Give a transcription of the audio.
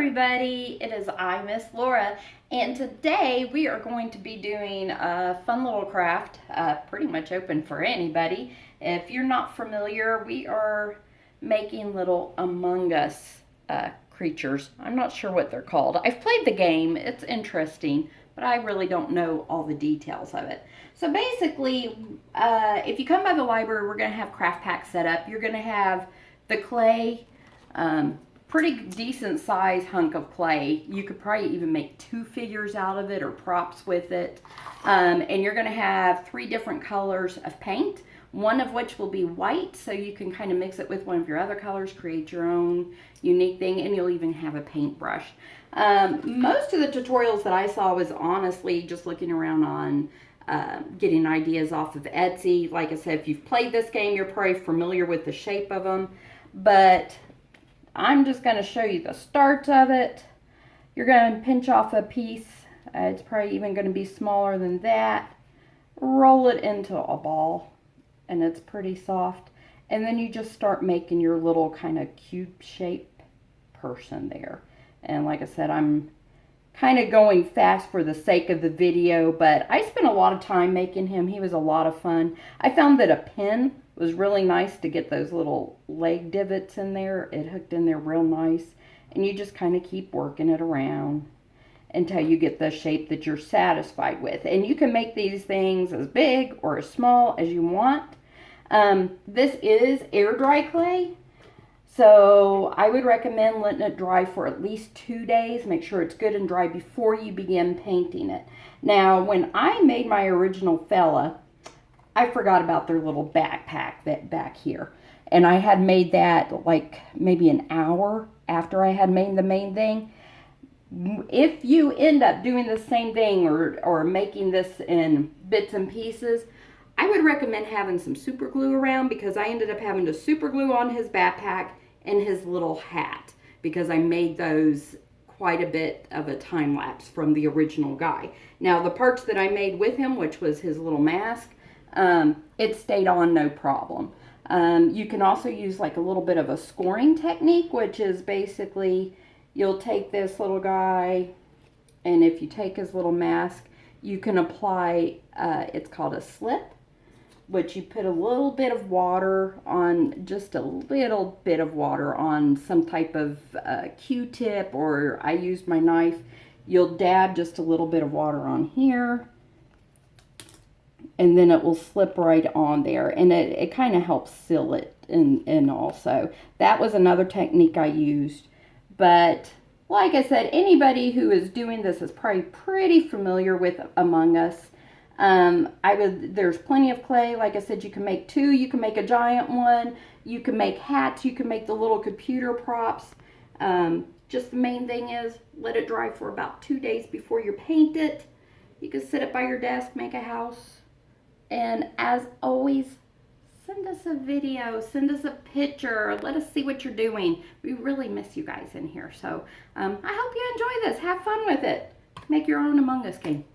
everybody, it is I, Miss Laura, and today we are going to be doing a fun little craft, pretty much open for anybody. If you're not familiar, we are making little Among Us creatures. I'm not sure what they're called. I've played the game, it's interesting, but I really don't know all the details of it. So basically, if you come by the library, we're going to have craft packs set up. You're going to have the clay, pretty decent size hunk of clay. You could probably even make 2 figures out of it or props with it. And you're going to have 3 different colors of paint, one of which will be white, so you can kind of mix it with one of your other colors, create your own unique thing, and you'll even have a paintbrush. Most of the tutorials that I saw was honestly just looking around on getting ideas off of Etsy. Like I said, if you've played this game, you're probably familiar with the shape of them, but I'm just going to show you the starts of it. You're going to pinch off a piece. It's probably even going to be smaller than that. Roll it into a ball, and it's pretty soft. And then you just start making your little kind of cube shape person there. And like I said, I'm kind of going fast for the sake of the video, but I spent a lot of time making him. He was a lot of fun. I found that a pin was really nice to get those little leg divots in there. It hooked in there real nice. And you just kind of keep working it around until you get the shape that you're satisfied with. And you can make these things as big or as small as you want. This is air dry clay. So I would recommend letting it dry for at least 2 days. Make sure it's good and dry before you begin painting it. Now, when I made my original fella, I forgot about their little backpack that back here. And I had made that like maybe an hour after I had made the main thing. If you end up doing the same thing or making this in bits and pieces, I would recommend having some super glue around, because I ended up having to super glue on his backpack and his little hat, because I made those quite a bit of a time lapse from the original guy. Now the parts that I made with him, which was his little mask, it stayed on no problem. You can also use like a little bit of a scoring technique, which is basically you'll take this little guy, and if you take his little mask, you can apply, it's called a slip, which you put a little bit of water on, just a little bit of water on some type of Q-tip, or I used my knife. You'll dab just a little bit of water on here, and then it will slip right on there, and it kind of helps seal it in also. That was another technique I used, but like I said, anybody who is doing this is probably pretty familiar with Among Us. There's plenty of clay. Like I said, you can make 2, you can make a giant one, you can make hats, you can make the little computer props. Just the main thing is let it dry for about 2 days before you paint it. You can sit it by your desk, make a house. And as always, send us a video, send us a picture, let us see what you're doing. We really miss you guys in here. So I hope you enjoy this. Have fun with it. Make your own Among Us game.